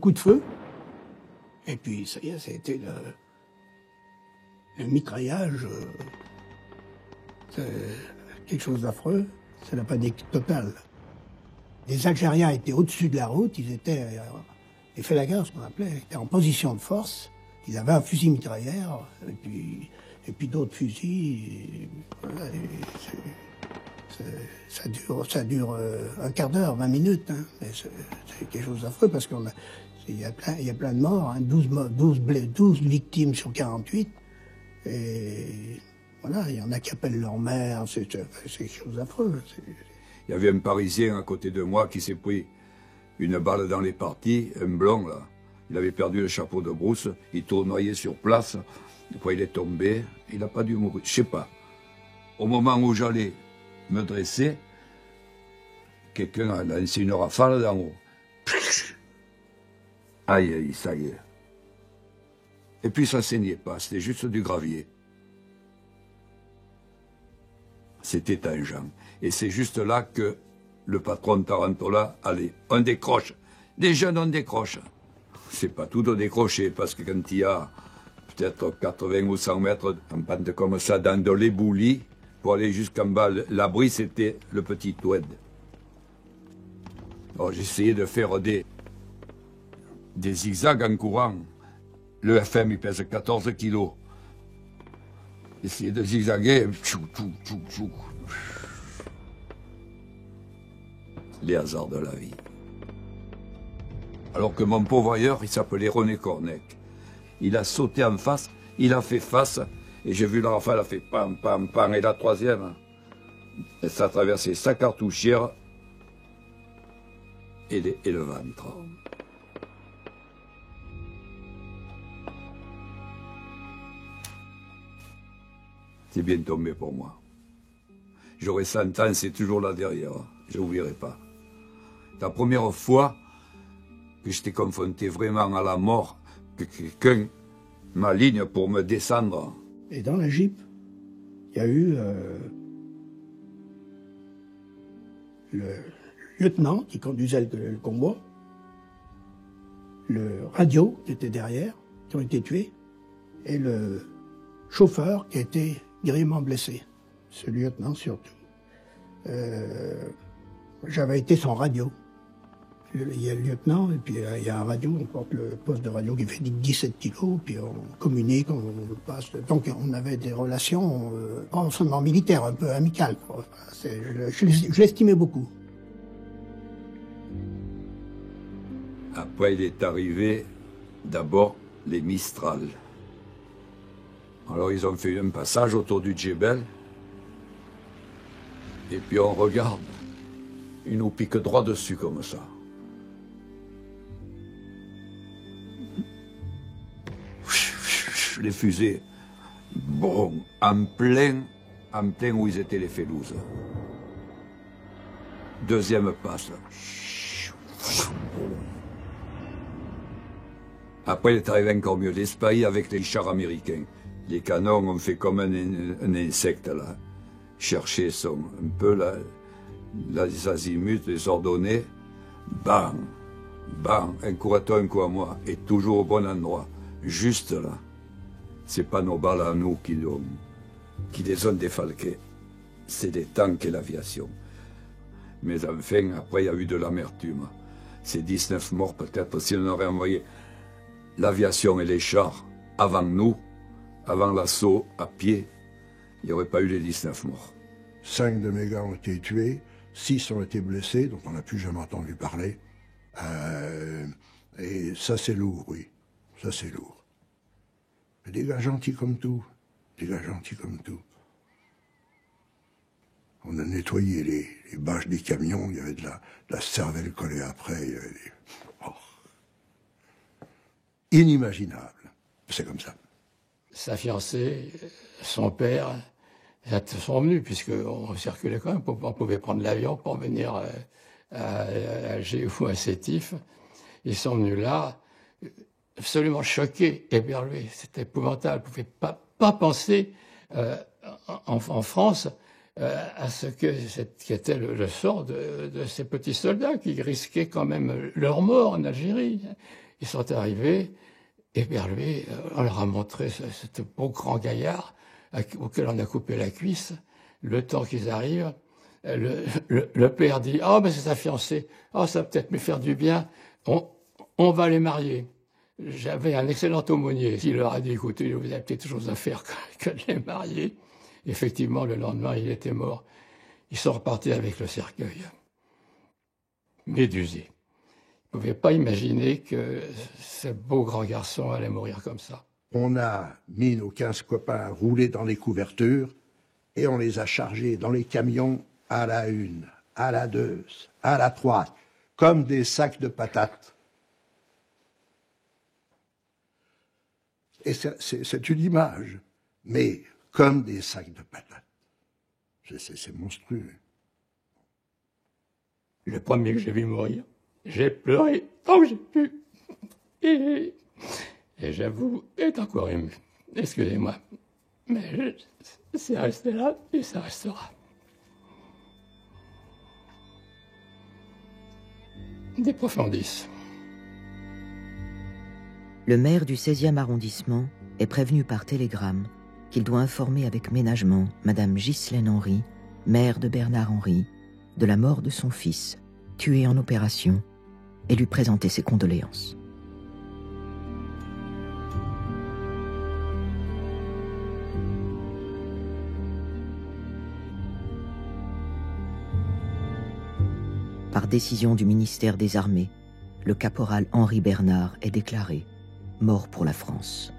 Coup de feu. Et puis, ça y est, ça a été le mitraillage. C'est quelque chose d'affreux. C'est la panique totale. Les Algériens étaient au-dessus de la route, ils étaient, les Félagas, ce qu'on appelait, étaient en position de force. Ils avaient un fusil mitrailleur, et puis d'autres fusils. Et voilà, ça dure un quart d'heure, 20 minutes. Hein. C'est quelque chose d'affreux parce qu'il y a plein de morts, hein, 12 victimes sur 48. Et voilà, il y en a qui appellent leur mère, c'est quelque chose d'affreux. Il y avait un Parisien à côté de moi qui s'est pris une balle dans les parties, un blond là. Il avait perdu le chapeau de brousse, il tournoyait sur place, après il est tombé, il n'a pas dû mourir, je sais pas. Au moment où j'allais me dresser, quelqu'un a lancé une rafale d'en haut. Aïe, aïe, ça y est. Et puis ça saignait pas, c'était juste du gravier. C'était tangent. Et c'est juste là que le patron de Tarantola, allez, on décroche. Les jeunes, on décroche. C'est pas tout de décrocher, parce que quand il y a peut-être 80 ou 100 mètres en pente comme ça, dans de l'éboulis, pour aller jusqu'en bas, l'abri, c'était le petit Oued. Alors j'essayais de faire des zigzags en courant. Le FM, il pèse 14 kilos. J'essayais de zigzaguer, les hasards de la vie. Alors que mon pauvre ailleurs, il s'appelait René Cornec. Il a sauté en face, il a fait face, et j'ai vu la rafale, elle a fait pam, pam, pam, et la troisième, ça a traversé sa cartouchière et le ventre. C'est bien tombé pour moi. J'aurais 100 ans, c'est toujours là derrière, je n'oublierai pas. La première fois que j'étais confronté vraiment à la mort, que quelqu'un m'aligne pour me descendre. Et dans la Jeep, il y a eu le lieutenant qui conduisait le convoi, le radio qui était derrière, qui ont été tués, et le chauffeur qui a été grièvement blessé. Ce lieutenant surtout. J'avais été son radio. Il y a le lieutenant, et puis il y a un radio, on porte le poste de radio qui fait 17 kilos, puis on communique, on passe. Donc on avait des relations, pas seulement militaires, un peu amicales. Je l'estimais beaucoup. Après, il est arrivé d'abord les Mistral. Alors ils ont fait un passage autour du Djebel, et puis on regarde, ils nous piquent droit dessus comme ça. Les fusées, bon, en plein où ils étaient les Félouses. Deuxième passe. Après, il est arrivé encore mieux, les spahis avec les chars américains. Les canons ont fait comme un insecte, là. Chercher un peu les azimuts, les ordonnées. Bam, bam, un coup à toi, un coup à moi. Et toujours au bon endroit. Juste là. C'est pas nos balles à nous qui les ont défalqués. C'est les tanks et l'aviation. Mais enfin, après, il y a eu de l'amertume. Ces 19 morts, peut-être, si on aurait envoyé l'aviation et les chars avant nous, avant l'assaut à pied, il n'y aurait pas eu les 19 morts. 5 de mes gars ont été tués, 6 ont été blessés, dont on n'a plus jamais entendu parler. Et ça, c'est lourd, oui. Ça, c'est lourd. Mais des gars gentils comme tout. Des gars gentils comme tout. On a nettoyé les bâches des camions, il y avait de la cervelle collée après, il y avait des... Oh. Inimaginable. C'est comme ça. Sa fiancée, son père, sont venus, puisqu'on circulait quand même, on pouvait prendre l'avion pour venir à Alger ou à Sétif. Ils sont venus là, absolument choqués, éberlués. C'était épouvantable. Ils ne pouvaient pas penser en France à ce qu'était le sort de ces petits soldats qui risquaient quand même leur mort en Algérie. Ils sont arrivés, et vers lui, on leur a montré ce beau grand gaillard auquel on a coupé la cuisse. Le temps qu'ils arrivent, le père dit « Ah, mais c'est sa fiancée. Ah, ça va peut-être me faire du bien. On va les marier. » J'avais un excellent aumônier qui leur a dit « Écoutez, vous avez peut-être chose à faire que de les marier. » Effectivement, le lendemain, il était mort. Ils sont repartis avec le cercueil. Médusé. Ils ne pouvaient pas imaginer que ce beau grand garçon allait mourir comme ça. On a mis nos 15 copains à rouler dans les couvertures et on les a chargés dans les camions à la 1, à la 2, à la 3, comme des sacs de patates. Et c'est une image, mais comme des sacs de patates. C'est monstrueux. Le premier que j'ai vu mourir, j'ai pleuré tant que j'ai pu. Et j'avoue être encore ému. Excusez-moi. Mais c'est resté là et ça restera. Des profondis. Le maire du 16e arrondissement est prévenu par télégramme qu'il doit informer avec ménagement Madame Ghislaine Henry, mère de Bernard Henry, de la mort de son fils, tué en opération, et lui présenter ses condoléances. Par décision du ministère des Armées, le caporal Henri Bernard est déclaré mort pour la France.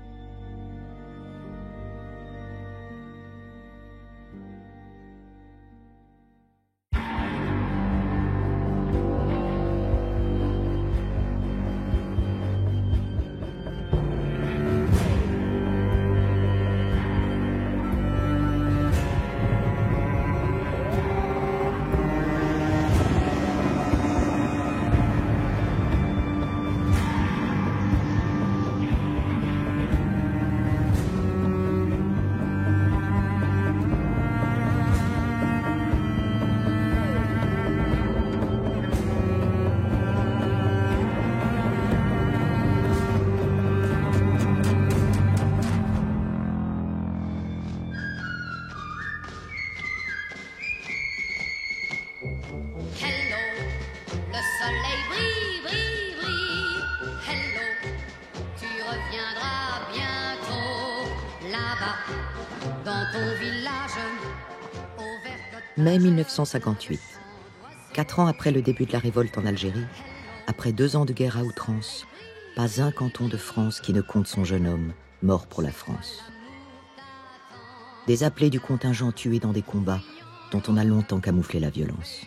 Mai 1958. 4 ans après le début de la révolte en Algérie, après 2 ans de guerre à outrance, pas un canton de France qui ne compte son jeune homme, mort pour la France. Des appelés du contingent tués dans des combats dont on a longtemps camouflé la violence.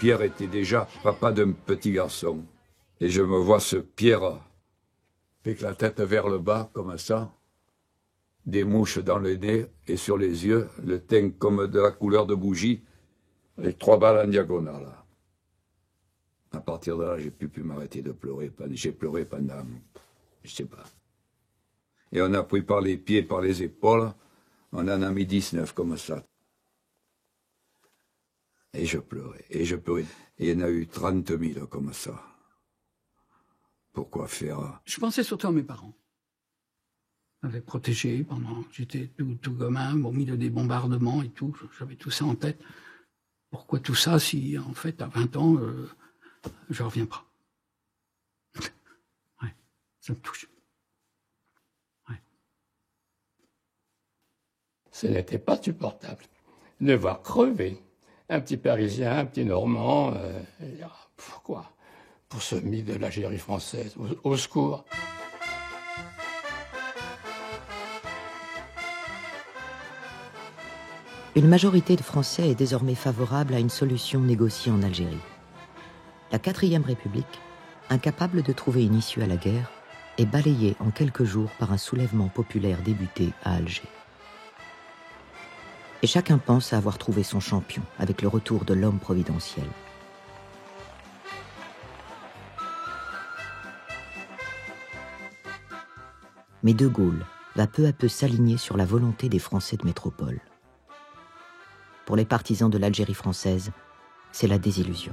Pierre était déjà papa d'un petit garçon. Et je me vois ce Pierre avec la tête vers le bas, comme ça, des mouches dans le nez et sur les yeux, le teint comme de la couleur de bougie, avec 3 balles en diagonale. À partir de là, j'ai plus pu m'arrêter de pleurer. J'ai pleuré pendant, je sais pas. Et on a pris par les pieds, par les épaules, on en a mis 19 comme ça. Et je pleurais, et je pleurais. Et il y en a eu 30 000 comme ça. Pourquoi faire? Je pensais surtout à mes parents. Ils m'avaient protégé pendant que j'étais tout gamin, au milieu des bombardements et tout. J'avais tout ça en tête. Pourquoi tout ça si, en fait, à 20 ans, je reviens pas? Ouais, ça me touche. Ouais. Ce n'était pas supportable de voir crever un petit Parisien, un petit Normand. Pourquoi? Pour ce mythe de l'Algérie française. Au secours. Une majorité de Français est désormais favorable à une solution négociée en Algérie. La 4e République, incapable de trouver une issue à la guerre, est balayée en quelques jours par un soulèvement populaire débuté à Alger. Et chacun pense à avoir trouvé son champion avec le retour de l'homme providentiel. Mais De Gaulle va peu à peu s'aligner sur la volonté des Français de métropole. Pour les partisans de l'Algérie française, c'est la désillusion.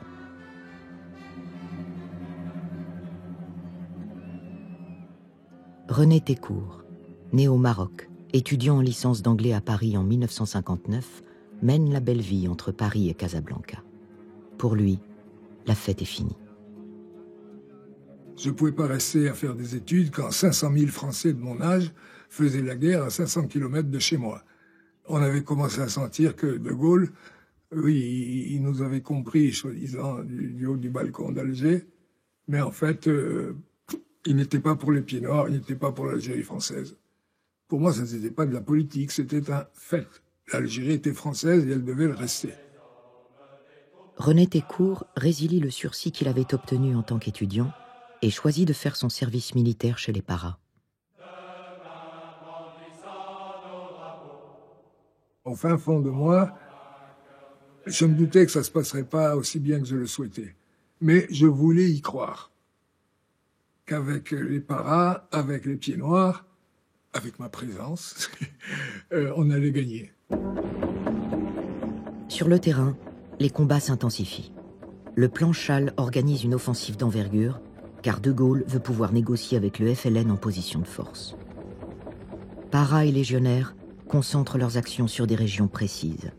René Técourt, né au Maroc, étudiant en licence d'anglais à Paris en 1959, mène la belle vie entre Paris et Casablanca. Pour lui, la fête est finie. Je ne pouvais pas rester à faire des études quand 500 000 Français de mon âge faisaient la guerre à 500 km de chez moi. On avait commencé à sentir que De Gaulle, oui, il nous avait compris, soi-disant, du haut du balcon d'Alger, mais en fait, il n'était pas pour les pieds noirs, il n'était pas pour l'Algérie française. Pour moi, ça n'était pas de la politique, c'était un fait. L'Algérie était française et elle devait le rester. René Técourt résilie le sursis qu'il avait obtenu en tant qu'étudiant et choisit de faire son service militaire chez les paras. Au fin fond de moi, je me doutais que ça ne se passerait pas aussi bien que je le souhaitais. Mais je voulais y croire. Qu'avec les paras, avec les pieds noirs, avec ma présence, on allait gagner. Sur le terrain, les combats s'intensifient. Le plan Châle organise une offensive d'envergure, car De Gaulle veut pouvoir négocier avec le FLN en position de force. Paras et légionnaires concentrent leurs actions sur des régions précises.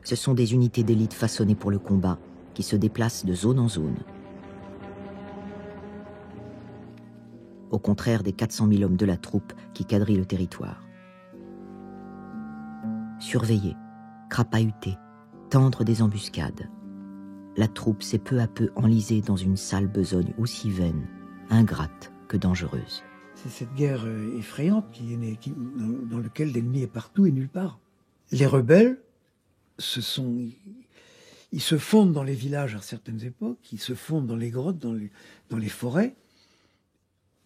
Ce sont des unités d'élite façonnées pour le combat, qui se déplacent de zone en zone. Au contraire des 400 000 hommes de la troupe qui quadrillent le territoire. Surveiller, crapahuter, tendre des embuscades. La troupe s'est peu à peu enlisée dans une sale besogne aussi vaine, ingrate que dangereuse. C'est cette guerre effrayante dans laquelle l'ennemi est partout et nulle part. Les rebelles, ils se fondent dans les villages à certaines époques, ils se fondent dans les grottes, dans les forêts.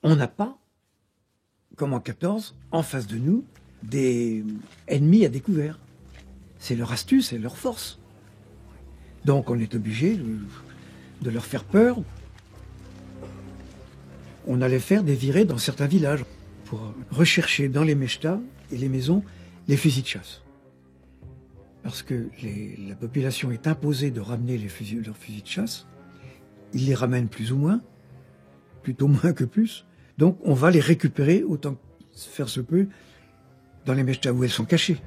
On n'a pas, comme en 14, en face de nous, des ennemis à découvert. C'est leur astuce et leur force. Donc on est obligé de leur faire peur. On allait faire des virées dans certains villages pour rechercher dans les mechtas et les maisons les fusils de chasse. Parce que la population est imposée de ramener leurs fusils de chasse. Ils les ramènent plus ou moins, plutôt moins que plus. Donc on va les récupérer autant que faire se peut dans les mechtas où elles sont cachées.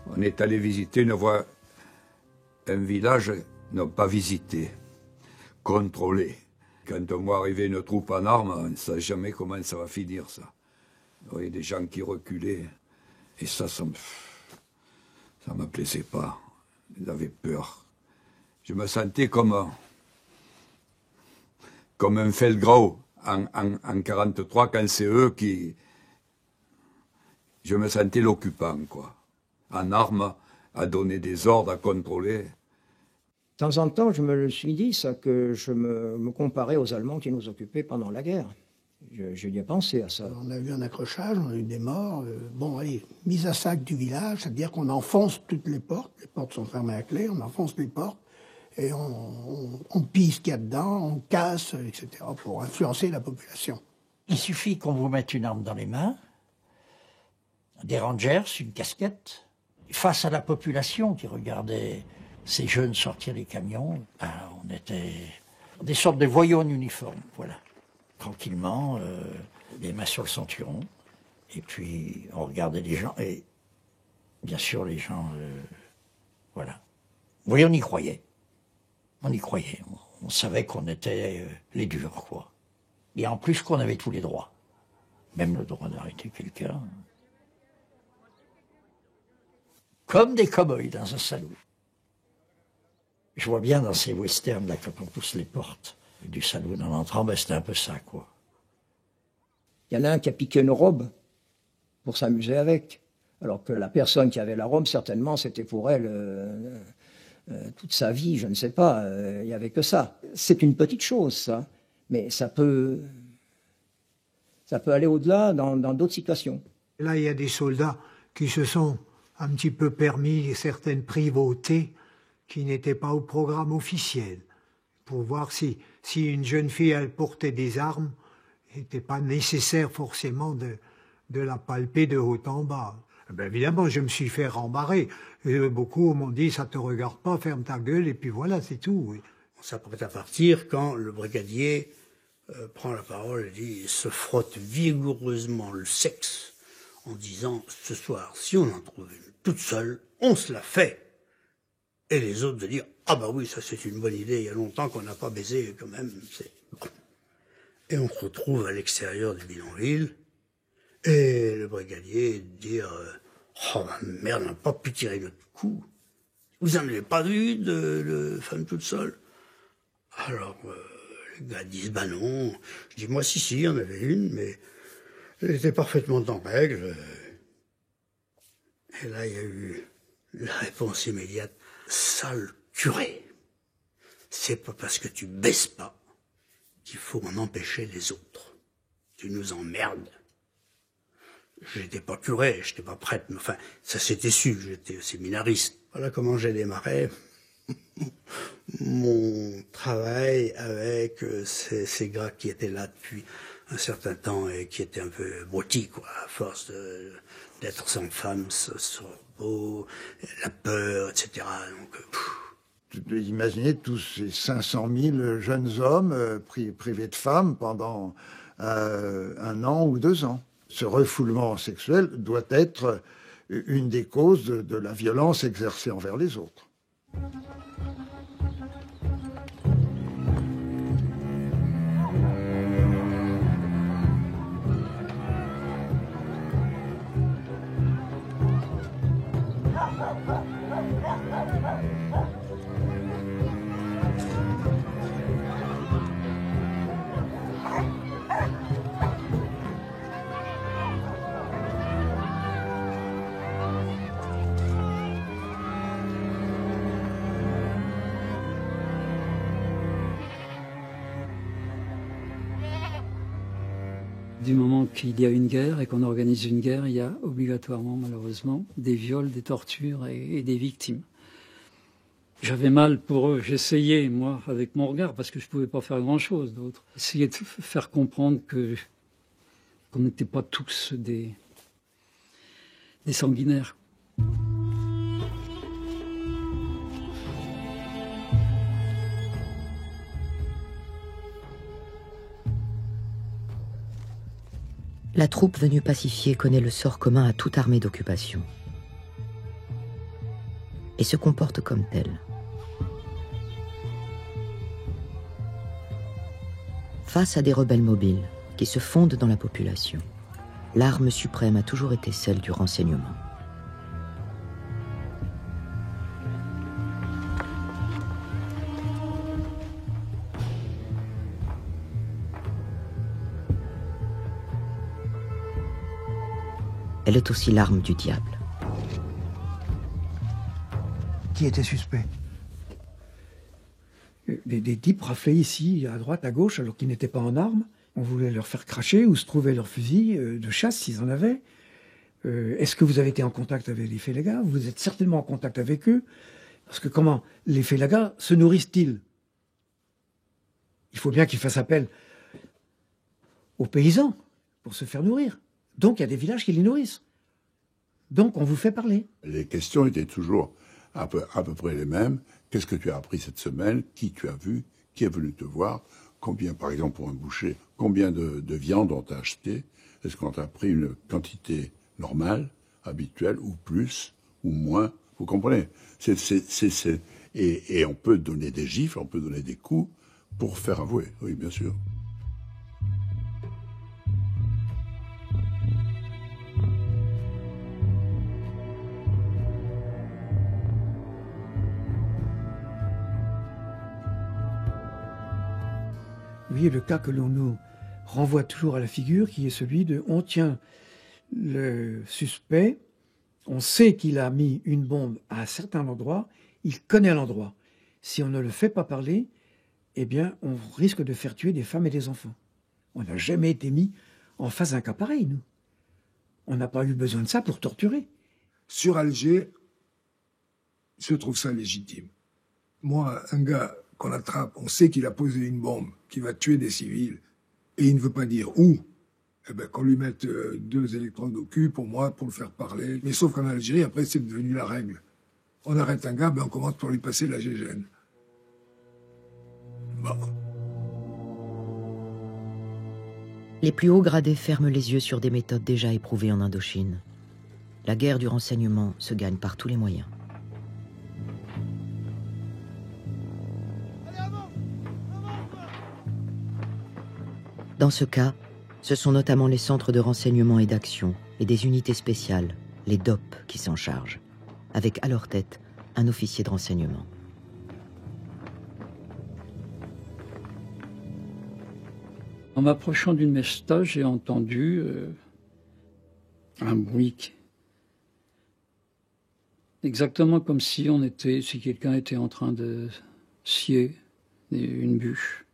On est allé visiter un village, non pas visité, contrôlé. Quand on voit arriver une troupe en armes, on ne sait jamais comment ça va finir, ça. Il y avait des gens qui reculaient, et ça me plaisait pas. J'avais peur. Je me sentais comme un Feldgrau en 43, quand c'est eux qui... Je me sentais l'occupant, quoi. En armes, à donner des ordres, à contrôler. De temps en temps, je me le suis dit, ça, que je me comparais aux Allemands qui nous occupaient pendant la guerre. J'y ai pensé à ça. On a eu un accrochage, on a eu des morts. Bon, allez, mise à sac du village, c'est-à-dire qu'on enfonce toutes les portes sont fermées à clé, on enfonce les portes, et on pille ce qu'il y a dedans, on casse, etc., pour influencer la population. Il suffit qu'on vous mette une arme dans les mains, des rangers, une casquette, face à la population qui regardait ces jeunes sortir des camions, on était des sortes de voyous en uniforme, voilà. Tranquillement, les mains sur le ceinturon, et puis on regardait les gens, et bien sûr les gens, voilà. Oui, on y croyait. On y croyait. On savait qu'on était les durs, quoi. Et en plus qu'on avait tous les droits. Même le droit d'arrêter quelqu'un. Comme des cow-boys dans un salon. Je vois bien dans ces westerns, là, quand on pousse les portes du salon en entrant, ben c'était un peu ça, quoi. Il y en a un qui a piqué une robe pour s'amuser avec. Alors que la personne qui avait la robe, certainement, c'était pour elle toute sa vie, je ne sais pas, il n'y avait que ça. C'est une petite chose, ça, mais ça peut aller au-delà dans d'autres situations. Là, il y a des soldats qui se sont un petit peu permis certaines privautés qui n'étaient pas au programme officiel, pour voir si une jeune fille, elle portait des armes, il n'était pas nécessaire forcément de la palper de haut en bas. Ben évidemment, je me suis fait rembarrer. Et beaucoup m'ont dit, ça te regarde pas, ferme ta gueule, et puis voilà, c'est tout. Oui. On s'apprête à partir quand le brigadier prend la parole et dit, se frotte vigoureusement le sexe en disant, ce soir, si on en trouve une toute seule, on se la fait. Et les autres de dire, ah bah oui, ça c'est une bonne idée, il y a longtemps qu'on n'a pas baisé quand même. Bon. Et on se retrouve à l'extérieur du bidonville, et le brigadier dire, oh merde, on n'a pas pu tirer notre coup. Vous en avez pas vu de femme toute seule? Alors, les gars disent, bah non. Je dis, moi, si, il y en avait une, mais elle était parfaitement en règle. Et là, il y a eu la réponse immédiate, sale curé. C'est pas parce que tu baisses pas qu'il faut en empêcher les autres. Tu nous emmerdes. J'étais pas curé, j'étais pas prêtre, mais enfin, ça s'était su, j'étais séminariste. Voilà comment j'ai démarré mon travail avec ces gars qui étaient là depuis un certain temps et qui étaient un peu broutilles, quoi, à force d'être sans femme, sans beau, la peur, etc. Donc, tu peux imaginer tous ces 500 000 jeunes hommes privés de femmes pendant 1 an ou 2 ans. Ce refoulement sexuel doit être une des causes de la violence exercée envers les autres. Du moment qu'il y a une guerre et qu'on organise une guerre, il y a obligatoirement, malheureusement, des viols, des tortures et des victimes. J'avais mal pour eux. J'essayais, moi, avec mon regard, parce que je ne pouvais pas faire grand-chose d'autre. Essayer de faire comprendre qu'on n'était pas tous des sanguinaires. La troupe venue pacifier connaît le sort commun à toute armée d'occupation et se comporte comme telle. Face à des rebelles mobiles qui se fondent dans la population, l'arme suprême a toujours été celle du renseignement. Elle est aussi l'arme du diable. Qui était suspect? Des types raflaient ici, à droite, à gauche, alors qu'ils n'étaient pas en armes. On voulait leur faire cracher où se trouvaient leurs fusils de chasse, s'ils en avaient. Est-ce que vous avez été en contact avec les félagas? Vous êtes certainement en contact avec eux. Parce que comment les félagas se nourrissent-ils? Il faut bien qu'ils fassent appel aux paysans pour se faire nourrir. Donc il y a des villages qui les nourrissent. Donc on vous fait parler. Les questions étaient toujours à peu près les mêmes. Qu'est-ce que tu as appris cette semaine? Qui tu as vu? Qui est venu te voir? Combien, par exemple, pour un boucher, combien de viande on t'a acheté? Est-ce qu'on t'a pris une quantité normale, habituelle, ou plus, ou moins? Vous comprenez? Et on peut donner des gifles, on peut donner des coups pour faire avouer. Oui, bien sûr. Vous voyez le cas que l'on nous renvoie toujours à la figure, qui est celui de on tient le suspect, on sait qu'il a mis une bombe à un certain endroit, il connaît l'endroit. Si on ne le fait pas parler, eh bien, on risque de faire tuer des femmes et des enfants. On n'a jamais été mis en face d'un cas pareil, nous. On n'a pas eu besoin de ça pour torturer. Sur Alger, je trouve ça légitime. Moi, un gars qu'on attrape, on sait qu'il a posé une bombe qui va tuer des civils, et il ne veut pas dire où, eh ben, qu'on lui mette 2 électrodes au cul, pour moi, pour le faire parler. Mais sauf qu'en Algérie, après, c'est devenu la règle. On arrête un gars, ben, on commence par lui passer la gégène. Bon. Les plus hauts gradés ferment les yeux sur des méthodes déjà éprouvées en Indochine. La guerre du renseignement se gagne par tous les moyens. Dans ce cas, ce sont notamment les centres de renseignement et d'action et des unités spéciales, les DOP, qui s'en chargent, avec à leur tête un officier de renseignement. En m'approchant d'une mesta, j'ai entendu un bruit, exactement comme si quelqu'un était en train de scier une bûche.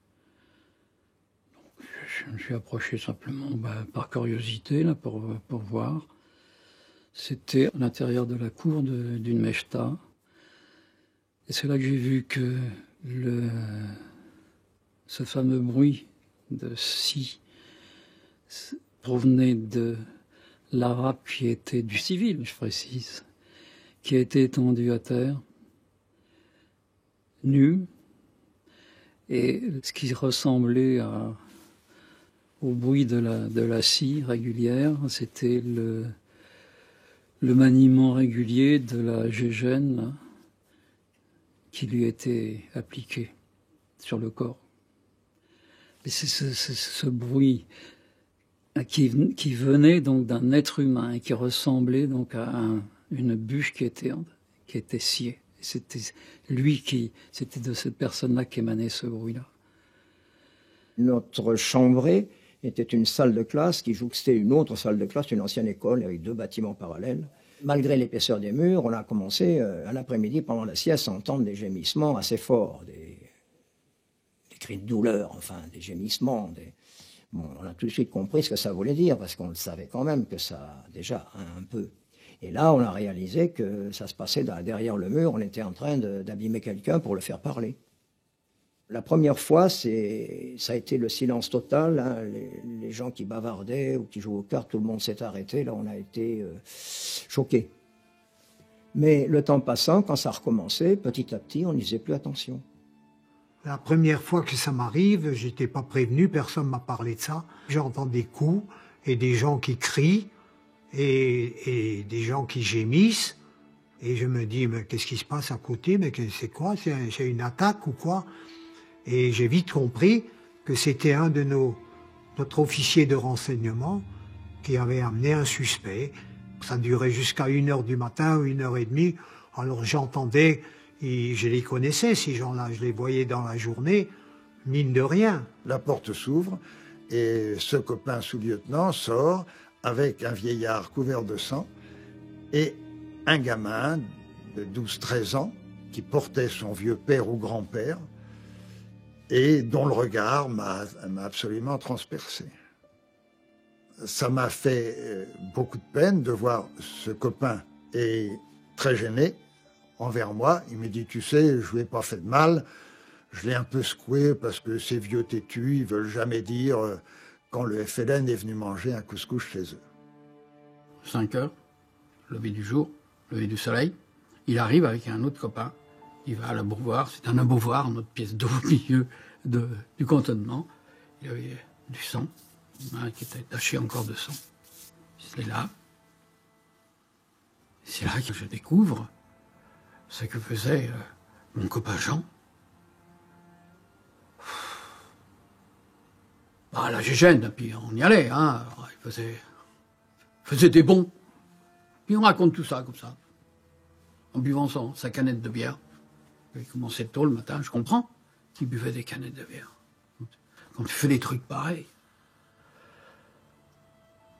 Je me suis approché simplement par curiosité, là, pour voir. C'était à l'intérieur de la cour d'une mechta. Et c'est là que j'ai vu que ce fameux bruit de scie provenait de l'arabe qui était du civil, je précise, qui a été étendu à terre, nu, et ce qui ressemblait au bruit de la scie régulière, c'était le maniement régulier de la gégène qui lui était appliquée sur le corps. Et c'est ce bruit qui venait donc d'un être humain et qui ressemblait donc à une bûche qui était sciée. C'était c'était de cette personne-là qu'émanait ce bruit-là. Notre chambrée était une salle de classe qui jouxtait une autre salle de classe, une ancienne école avec 2 bâtiments parallèles. Malgré l'épaisseur des murs, on a commencé à l'après-midi, pendant la sieste, à entendre des gémissements assez forts, des cris de douleur, enfin des gémissements. Bon, on a tout de suite compris ce que ça voulait dire, parce qu'on le savait quand même que ça, déjà, un peu. Et là, on a réalisé que ça se passait derrière le mur, on était en train d'abîmer quelqu'un pour le faire parler. La première fois, ça a été le silence total, hein, les gens qui bavardaient ou qui jouaient aux cartes, tout le monde s'est arrêté, là on a été choqués. Mais le temps passant, quand ça recommençait, petit à petit, on n'y faisait plus attention. La première fois que ça m'arrive, j'étais pas prévenu, personne m'a parlé de ça. J'entends des coups et des gens qui crient et des gens qui gémissent. Et je me dis, mais qu'est-ce qui se passe à côté? Mais c'est quoi? C'est une attaque ou quoi? Et j'ai vite compris que c'était un de notre officier de renseignement qui avait amené un suspect. Ça durait jusqu'à 1h du matin ou 1h30. Alors j'entendais, et je les connaissais, ces gens-là, je les voyais dans la journée, mine de rien. La porte s'ouvre et ce copain sous-lieutenant sort avec un vieillard couvert de sang et un gamin de 12-13 ans qui portait son vieux père ou grand-père et dont le regard m'a absolument transpercé. Ça m'a fait beaucoup de peine de voir ce copain et très gêné envers moi. Il me dit, tu sais, je lui ai pas fait de mal, je l'ai un peu secoué parce que ces vieux têtus, ils veulent jamais dire quand le FLN est venu manger un couscous chez eux. 5 heures, lever du jour, lever du soleil, il arrive avec un autre copain. Il va à l'abreuvoir, c'est un abreuvoir, notre pièce d'eau au milieu du cantonnement. Il y avait du sang, qui était taché encore de sang. C'est là. C'est là que je découvre ce que faisait mon copain Jean. Bah, la gégène, puis on y allait, hein. Il faisait des bons. Puis on raconte tout ça, comme ça. En buvant sa canette de bière. Il commençait tôt le matin, je comprends qu'il buvait des canettes de bière. Quand tu fais des trucs pareils.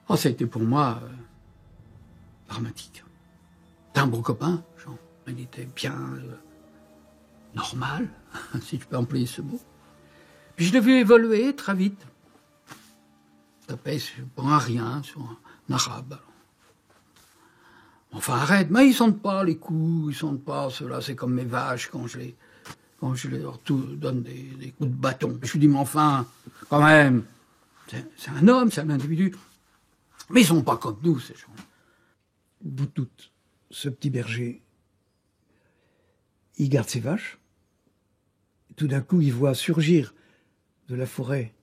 Oh, ça a été pour moi dramatique. T'es un bon copain, Jean. Il était bien normal, si je peux employer ce mot. Puis je l'ai vu évoluer très vite. Il tapait pour un rien, sur un arabe. Enfin, arrête, mais ils sentent pas les coups, ils sentent pas cela, c'est comme mes vaches quand je leur donne des coups de bâton. Je lui dis, mais enfin, quand même, C'est un homme, c'est un individu. Mais ils sont pas comme nous, ces gens. Boutout, ce petit berger, il garde ses vaches. Tout d'un coup, il voit surgir de la forêt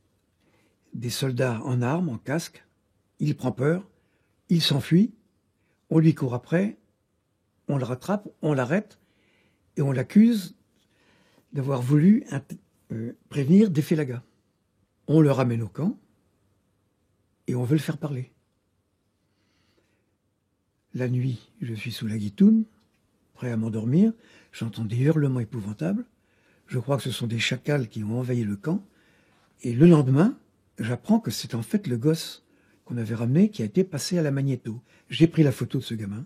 des soldats en armes, en casque. Il prend peur, il s'enfuit, on lui court après, on le rattrape, on l'arrête et on l'accuse d'avoir voulu prévenir des Félagas. On le ramène au camp et on veut le faire parler. La nuit, je suis sous la guitoune, prêt à m'endormir, j'entends des hurlements épouvantables. Je crois que ce sont des chacals qui ont envahi le camp. Et le lendemain, j'apprends que c'est en fait le gosse qu'on avait ramené qui a été passé à la magnéto. J'ai pris la photo de ce gamin.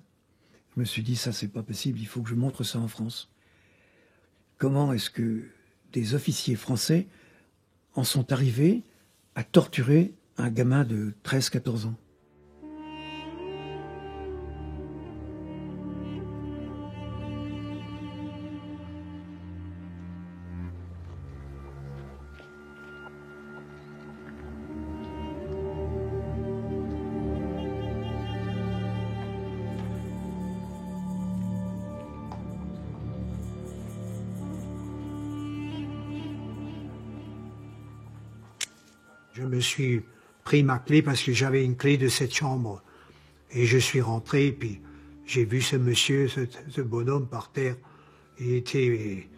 Je me suis dit, ça c'est pas possible, il faut que je montre ça en France. Comment est-ce que des officiers français en sont arrivés à torturer un gamin de 13-14 ans? Je me suis pris ma clé parce que j'avais une clé de cette chambre. Et je suis rentré, et puis j'ai vu ce monsieur, ce bonhomme par terre. Il était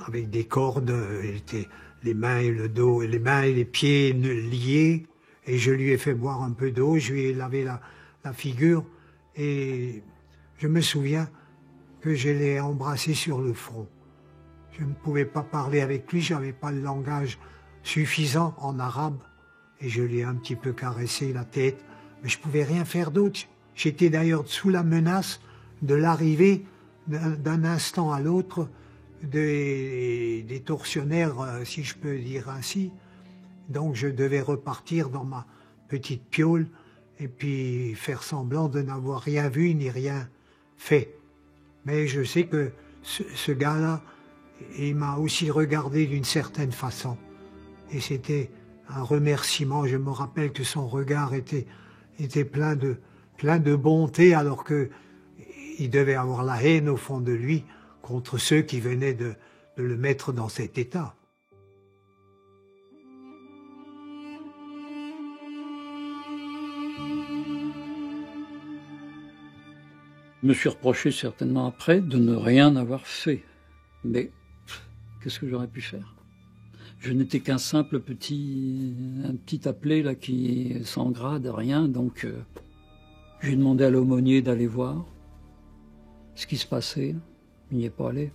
avec des cordes, il était les mains et le dos, les mains et les pieds liés. Et je lui ai fait boire un peu d'eau, je lui ai lavé la figure. Et je me souviens que je l'ai embrassé sur le front. Je ne pouvais pas parler avec lui, je n'avais pas le langage suffisant en arabe, et je lui ai un petit peu caressé la tête, mais je ne pouvais rien faire d'autre. J'étais d'ailleurs sous la menace de l'arrivée d'un instant à l'autre des tortionnaires, si je peux dire ainsi. Donc je devais repartir dans ma petite piole et puis faire semblant de n'avoir rien vu ni rien fait. Mais je sais que ce gars-là, il m'a aussi regardé d'une certaine façon. Et c'était un remerciement. Je me rappelle que son regard était plein de bonté, alors qu'il devait avoir la haine au fond de lui contre ceux qui venaient de le mettre dans cet état. Je me suis reproché certainement après de ne rien avoir fait. Mais qu'est-ce que j'aurais pu faire? Je n'étais qu'un simple petit appelé là qui sans grade, rien. Donc j'ai demandé à l'aumônier d'aller voir ce qui se passait. Il n'y est pas allé.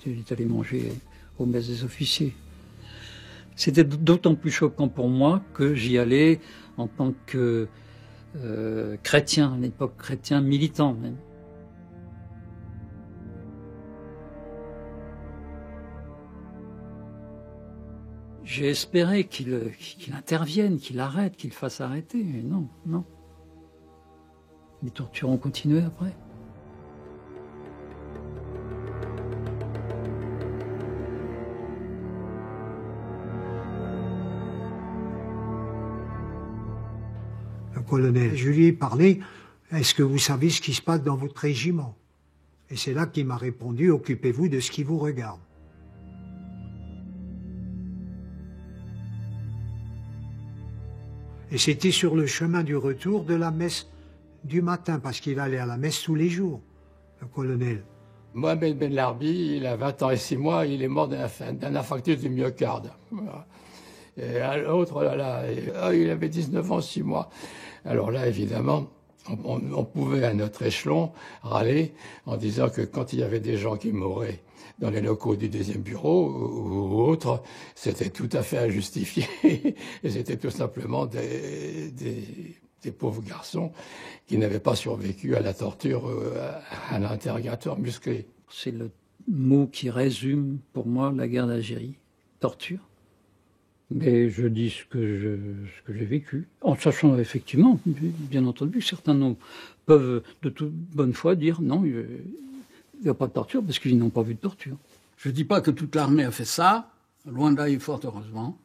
Il est allé manger aux messes des officiers. C'était d'autant plus choquant pour moi que j'y allais en tant que chrétien, à l'époque chrétien militant même. J'ai espéré qu'il intervienne, qu'il arrête, qu'il fasse arrêter, mais non, non. Les tortures ont continué après. Le colonel, je lui ai parlé, est-ce que vous savez ce qui se passe dans votre régiment? Et c'est là qu'il m'a répondu, occupez-vous de ce qui vous regarde. Et c'était sur le chemin du retour de la messe du matin, parce qu'il allait à la messe tous les jours, le colonel. Mohamed Ben Larbi, il a 20 ans et 6 mois, il est mort d'un infarctus du myocarde. Voilà. Et l'autre, il avait 19 ans, 6 mois. Alors là, évidemment, on pouvait à notre échelon râler en disant que quand il y avait des gens qui mouraient dans les locaux du 2e bureau ou autres, c'était tout à fait injustifié. Et c'était tout simplement des pauvres garçons qui n'avaient pas survécu à la torture, à l'interrogatoire musclé. C'est le mot qui résume pour moi la guerre d'Algérie. Torture. Mais je dis ce que j'ai vécu, en sachant effectivement, bien entendu, certains peuvent de toute bonne foi dire non, il n'y a pas de torture parce qu'ils n'ont pas vu de torture. Je ne dis pas que toute l'armée a fait ça, loin de là et fort heureusement.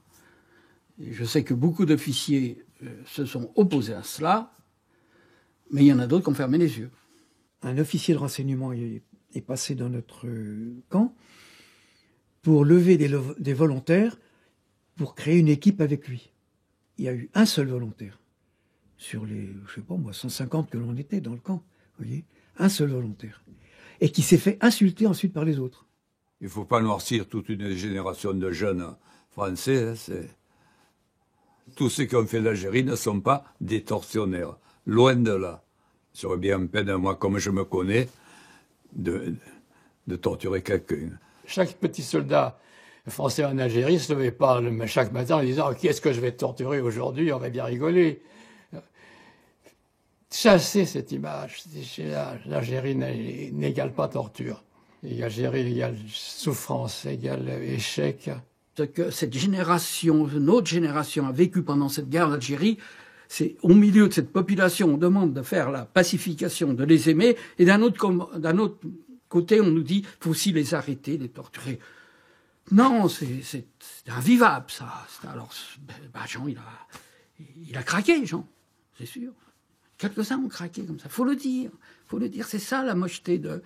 Et je sais que beaucoup d'officiers se sont opposés à cela, mais il y en a d'autres qui ont fermé les yeux. Un officier de renseignement est passé dans notre camp pour lever des volontaires pour créer une équipe avec lui. Il y a eu un seul volontaire sur les, je sais pas moi, 150 que l'on était dans le camp, vous voyez, un seul volontaire. Et qui s'est fait insulter ensuite par les autres. Il ne faut pas noircir toute une génération de jeunes français. Hein, tous ceux qui ont fait l'Algérie ne sont pas des tortionnaires. Loin de là. J'aurais bien peine, moi, comme je me connais, de torturer quelqu'un. Chaque petit soldat français en Algérie se levait pas chaque matin en disant « Qui est-ce que je vais torturer aujourd'hui ? On va bien rigoler ». Chasser cette image. L'Algérie n'égale pas torture. Algérie égale souffrance, égale échec. Ce que cette génération, notre génération a vécu pendant cette guerre d'Algérie, c'est au milieu de cette population, on demande de faire la pacification, de les aimer, et d'un autre côté, on nous dit faut aussi les arrêter, les torturer. Non, c'est invivable, ça. Alors, Jean, il a craqué, Jean, c'est sûr. Quelques-uns ont craqué comme ça. Faut le dire. C'est ça la mocheté de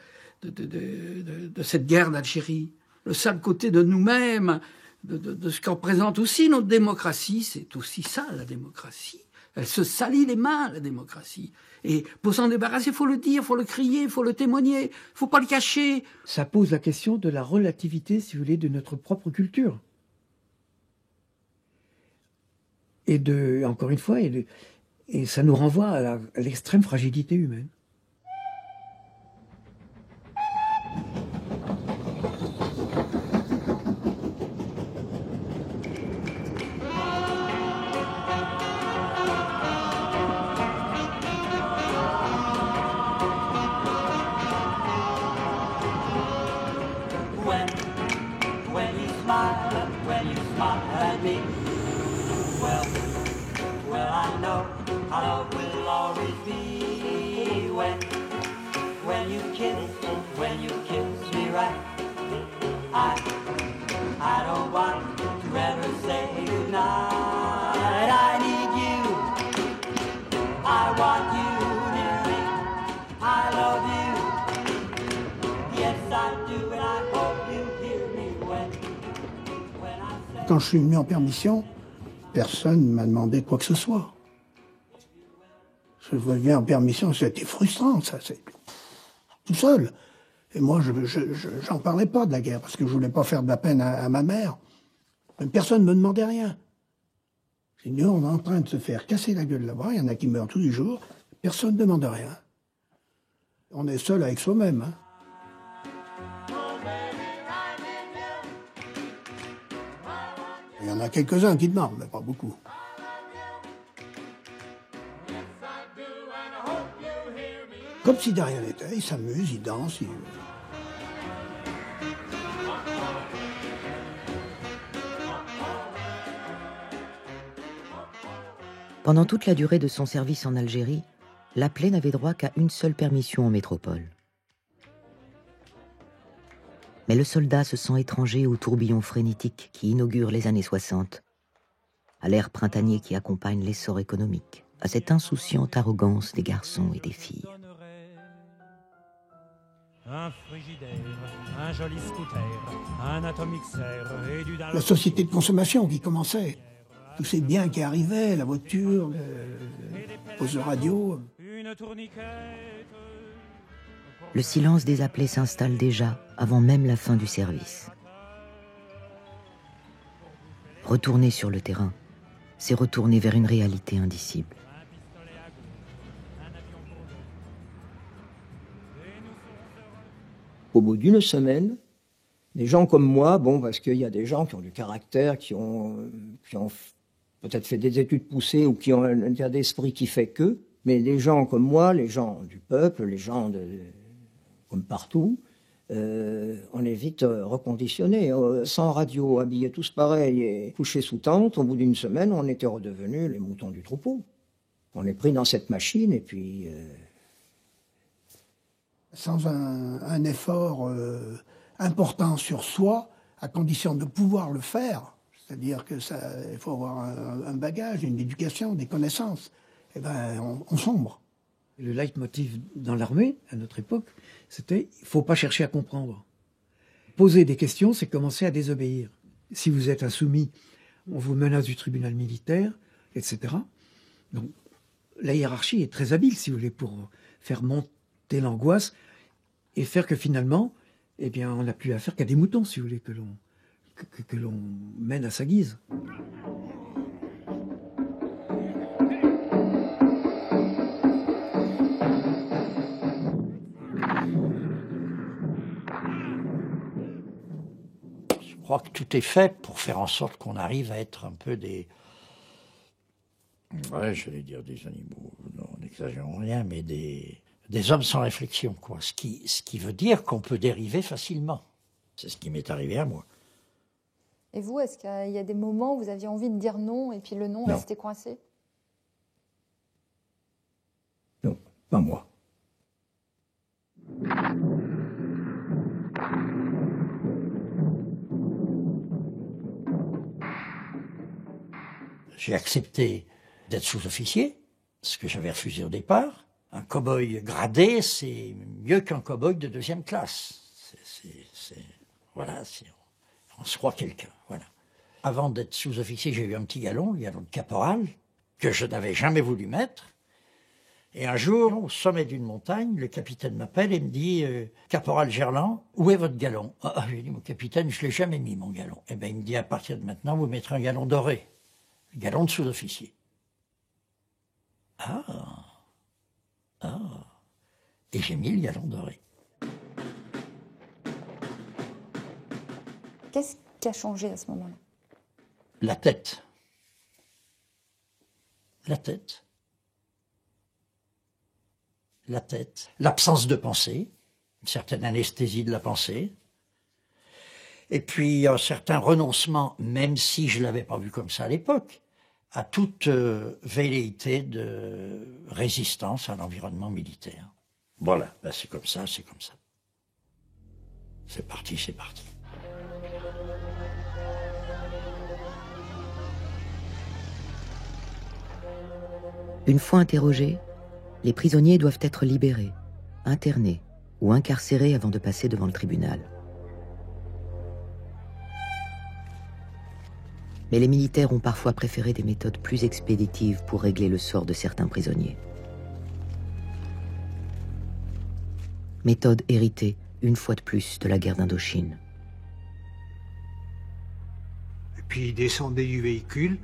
cette guerre d'Algérie. Le sale côté de nous-mêmes, de ce qu'en représente aussi notre démocratie. C'est aussi ça, la démocratie. Elle se salit les mains, la démocratie. Et pour s'en débarrasser, il faut le dire, il faut le crier, il faut le témoigner, il ne faut pas le cacher. Ça pose la question de la relativité, si vous voulez, de notre propre culture. Et encore une fois, et ça nous renvoie à l'extrême fragilité humaine. Quand je suis venu en permission, personne ne m'a demandé quoi que ce soit. Je venais en permission, c'était frustrant, ça, c'est tout seul. Et moi, j'en parlais pas de la guerre, parce que je voulais pas faire de la peine à ma mère. Mais personne ne me demandait rien. C'est nous, on est en train de se faire casser la gueule là-bas, il y en a qui meurent tous les jours, personne ne demande rien. On est seul avec soi-même, hein. Il y en a quelques-uns qui demandent, mais pas beaucoup. Comme si de rien n'était, ils s'amusent, ils dansent. Pendant toute la durée de son service en Algérie, l'appelé n'avait droit qu'à une seule permission en métropole. Mais le soldat se sent étranger au tourbillon frénétique qui inaugure les années 60, à l'ère printanier qui accompagne l'essor économique, à cette insouciante arrogance des garçons et des filles. Un frigidaire, un joli scooter, un atomixer et du... La société de consommation qui commençait, tous ces biens qui arrivaient, la voiture, le poste de radio. Le silence des appelés s'installe déjà avant même la fin du service. Retourner sur le terrain, c'est retourner vers une réalité indicible. Au bout d'une semaine, des gens comme moi, bon, parce qu'il y a des gens qui ont du caractère, qui ont peut-être fait des études poussées ou qui ont un état d'esprit qui fait que, mais des gens comme moi, les gens du peuple, les gens comme partout, on est vite reconditionnés. Sans radio, habillés tous pareils et couchés sous tente, au bout d'une semaine, on était redevenus les moutons du troupeau. On est pris dans cette machine et puis... Sans un effort important sur soi, à condition de pouvoir le faire, C'est-à-dire que il faut avoir un bagage, une éducation, des connaissances. Eh ben, on sombre. Le leitmotiv dans l'armée, à notre époque, c'était « il ne faut pas chercher à comprendre ». Poser des questions, c'est commencer à désobéir. Si vous êtes insoumis, on vous menace du tribunal militaire, etc. Donc, la hiérarchie est très habile, si vous voulez, pour faire monter l'angoisse et faire que finalement, eh bien, on n'a plus affaire qu'à des moutons, si vous voulez, que l'on mène à sa guise. Je crois que tout est fait pour faire en sorte qu'on arrive à être un peu des... Ouais, j'allais dire des animaux, non, n'exagérons rien, mais des hommes sans réflexion, quoi. Ce qui veut dire qu'on peut dériver facilement. C'est ce qui m'est arrivé à moi. Et vous, est-ce qu'il y a des moments où vous aviez envie de dire non et puis le non restait coincé? Non, pas moi. J'ai accepté d'être sous-officier, ce que j'avais refusé au départ. Un cow-boy gradé, c'est mieux qu'un cow-boy de 2e classe. Voilà, on se croit quelqu'un, voilà. Avant d'être sous-officier, j'ai eu un petit galon, le galon de caporal, que je n'avais jamais voulu mettre. Et un jour, au sommet d'une montagne, le capitaine m'appelle et me dit « Caporal Gerland, où est votre galon ?» J'ai dit « Mon capitaine, je ne l'ai jamais mis, mon galon. » Eh bien, il me dit « À partir de maintenant, vous mettrez un galon doré. » Galon de sous-officier. Et j'ai mis le galon doré. Qu'est-ce qui a changé à ce moment-là? La tête. La tête. La tête. L'absence de pensée, une certaine anesthésie de la pensée. Et puis un certain renoncement, même si je ne l'avais pas vu comme ça à l'époque, à toute velléité de résistance à l'environnement militaire. Voilà, ben c'est comme ça, c'est comme ça. C'est parti, c'est parti. Une fois interrogés, les prisonniers doivent être libérés, internés ou incarcérés avant de passer devant le tribunal. Mais les militaires ont parfois préféré des méthodes plus expéditives pour régler le sort de certains prisonniers. Méthode héritée, une fois de plus, de la guerre d'Indochine. Et puis ils descendaient du véhicule,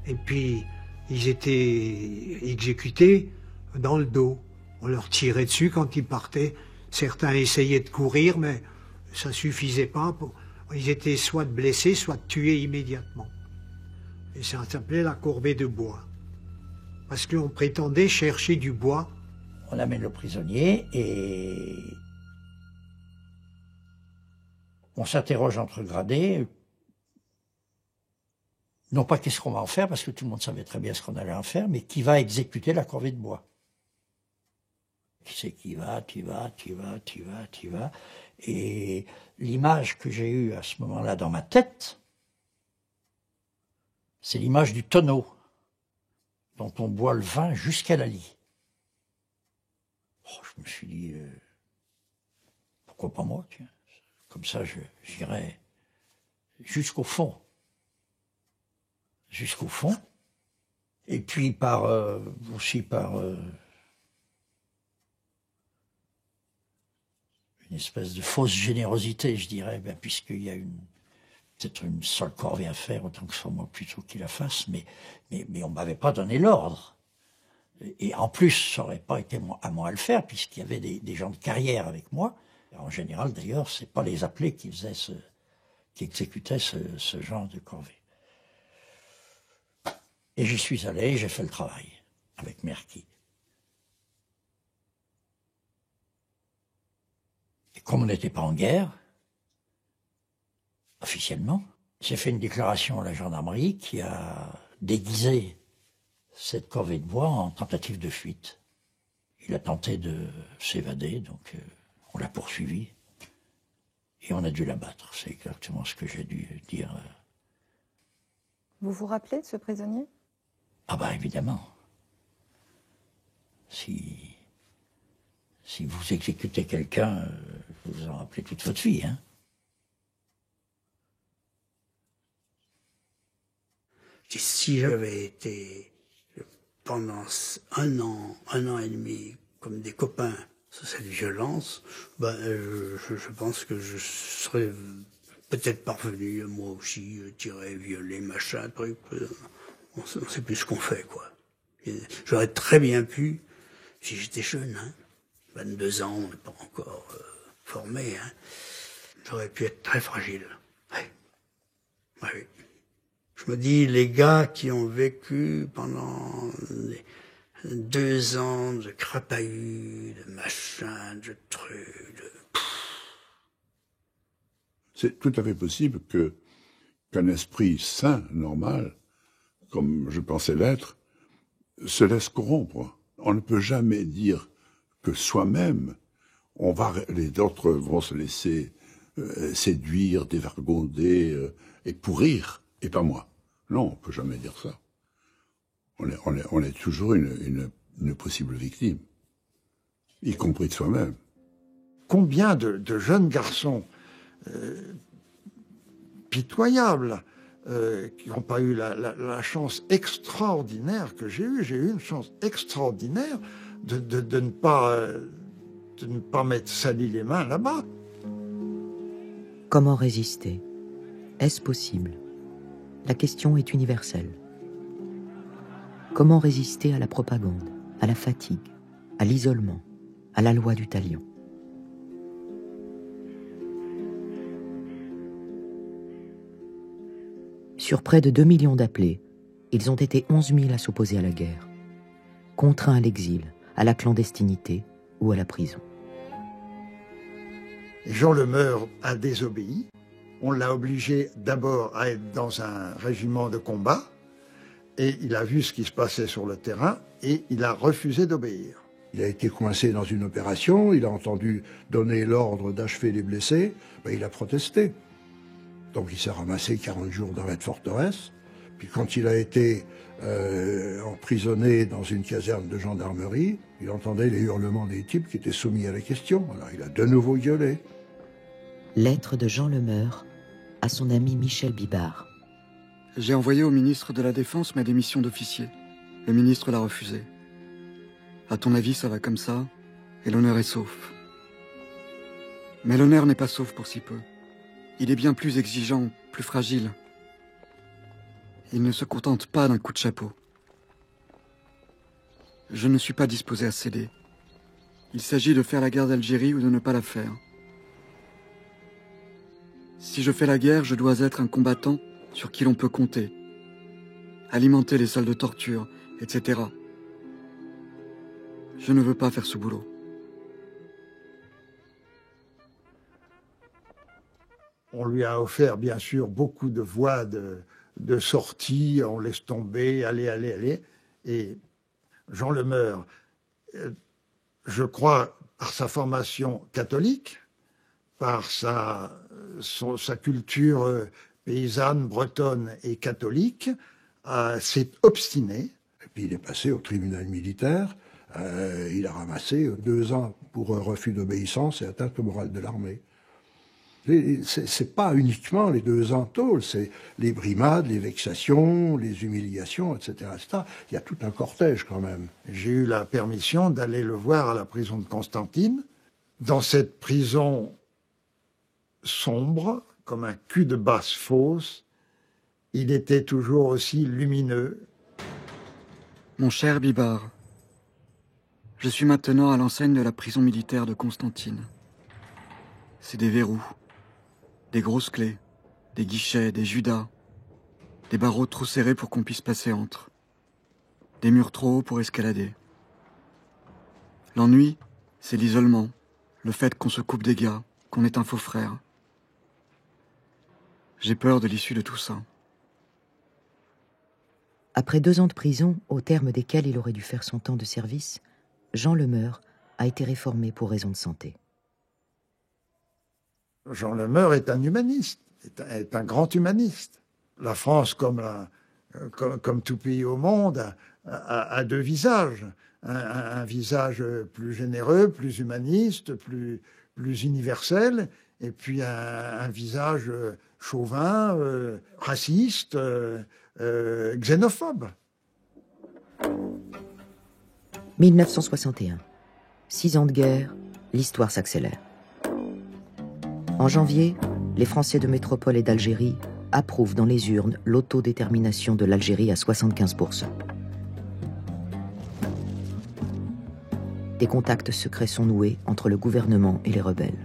et puis ils étaient exécutés dans le dos. On leur tirait dessus quand ils partaient. Certains essayaient de courir, mais ça suffisait pas. Ils étaient soit blessés, soit tués immédiatement. Et ça s'appelait la corvée de bois. Parce qu'on prétendait chercher du bois. On amène le prisonnier et on s'interroge entre gradés. Non pas qu'est-ce qu'on va en faire, parce que tout le monde savait très bien ce qu'on allait en faire, mais qui va exécuter la corvée de bois. Qui c'est qui va, tu vas. Et l'image que j'ai eue à ce moment-là dans ma tête, c'est l'image du tonneau dont on boit le vin jusqu'à la lie. Je me suis dit, pourquoi pas moi, tiens. Comme ça, j'irai jusqu'au fond. Jusqu'au fond. Et puis aussi par une espèce de fausse générosité, je dirais, puisqu'il y a peut-être une seule corvée à faire, autant que ce soit moi plutôt qui la fasse, mais on ne m'avait pas donné l'ordre. Et en plus, ça n'aurait pas été à moi à le faire, puisqu'il y avait des gens de carrière avec moi. En général, d'ailleurs, ce n'est pas les appelés qui exécutaient ce genre de corvée. Et j'y suis allé, j'ai fait le travail, avec Merki. Et comme on n'était pas en guerre, officiellement, j'ai fait une déclaration à la gendarmerie qui a déguisé cette corvée de bois en tentative de fuite. Il a tenté de s'évader, donc on l'a poursuivi et on a dû l'abattre. C'est exactement ce que j'ai dû dire Vous vous rappelez de ce prisonnier? Ah bah évidemment. Si vous exécutez quelqu'un, vous vous en rappelez toute votre vie, hein. Si j'avais été pendant un an et demi, comme des copains sur cette violence, je pense que je serais peut-être parvenu, moi aussi, tirer, violer, machin, truc. On sait plus ce qu'on fait, quoi. J'aurais très bien pu, si j'étais jeune, hein, 22 ans, on n'est pas encore formé, hein, j'aurais pu être très fragile. Ouais. Ouais. Je me dis, les gars qui ont vécu pendant 2 ans de crapahut, de machin, de trucs, C'est tout à fait possible qu'un esprit sain, normal, comme je pensais l'être, se laisse corrompre. On ne peut jamais dire que soi-même, les autres vont se laisser séduire, dévergonder et pourrir, et pas moi. Non, on peut jamais dire ça. On est toujours une possible victime, y compris de soi-même. Combien de jeunes garçons pitoyables qui n'ont pas eu la chance extraordinaire que j'ai eue. J'ai eu une chance extraordinaire de ne pas m'être sali les mains là-bas. Comment résister? Est-ce possible? La question est universelle. Comment résister à la propagande, à la fatigue, à l'isolement, à la loi du talion? Sur près de 2 millions d'appelés, ils ont été 11 000 à s'opposer à la guerre, contraints à l'exil, à la clandestinité ou à la prison. Jean Lemeur a désobéi. On l'a obligé d'abord à être dans un régiment de combat, et il a vu ce qui se passait sur le terrain, et il a refusé d'obéir. Il a été coincé dans une opération, il a entendu donner l'ordre d'achever les blessés, il a protesté. Donc il s'est ramassé 40 jours dans cette forteresse. Puis quand il a été emprisonné dans une caserne de gendarmerie, il entendait les hurlements des types qui étaient soumis à la question. Alors il a de nouveau gueulé. Lettre de Jean Lemeur à son ami Michel Bibard. J'ai envoyé au ministre de la Défense ma démission d'officier. Le ministre l'a refusée. À ton avis, ça va comme ça, et l'honneur est sauf. Mais l'honneur n'est pas sauf pour si peu. Il est bien plus exigeant, plus fragile. Il ne se contente pas d'un coup de chapeau. Je ne suis pas disposé à céder. Il s'agit de faire la guerre d'Algérie ou de ne pas la faire. Si je fais la guerre, je dois être un combattant sur qui l'on peut compter, alimenter les salles de torture, etc. Je ne veux pas faire ce boulot. On lui a offert, bien sûr, beaucoup de voies de sortie, on laisse tomber, allez. Et Jean Lemeur, je crois, par sa formation catholique, par sa culture paysanne, bretonne et catholique, s'est obstiné. Et puis il est passé au tribunal militaire, il a ramassé 2 ans pour refus d'obéissance et atteinte morale de l'armée. C'est pas uniquement les 2 ans de tôle, c'est les brimades, les vexations, les humiliations, etc., etc. Il y a tout un cortège quand même. J'ai eu la permission d'aller le voir à la prison de Constantine. Dans cette prison sombre, comme un cul de basse-fosse, il était toujours aussi lumineux. Mon cher Bibard, je suis maintenant à l'enseigne de la prison militaire de Constantine. C'est des verrous, des grosses clés, des guichets, des judas, des barreaux trop serrés pour qu'on puisse passer entre, des murs trop hauts pour escalader. L'ennui, c'est l'isolement, le fait qu'on se coupe des gars, qu'on est un faux frère. J'ai peur de l'issue de tout ça. Après 2 ans de prison, au terme desquels il aurait dû faire son temps de service, Jean Lemeur a été réformé pour raison de santé. Jean Lemeur est un humaniste, est un grand humaniste. La France, comme comme tout pays au monde, a deux visages. Un visage plus généreux, plus humaniste, plus universel, et puis un visage chauvin, raciste, xénophobe. 1961. 6 ans de guerre, l'histoire s'accélère. En janvier, les Français de métropole et d'Algérie approuvent dans les urnes l'autodétermination de l'Algérie à 75%. Des contacts secrets sont noués entre le gouvernement et les rebelles.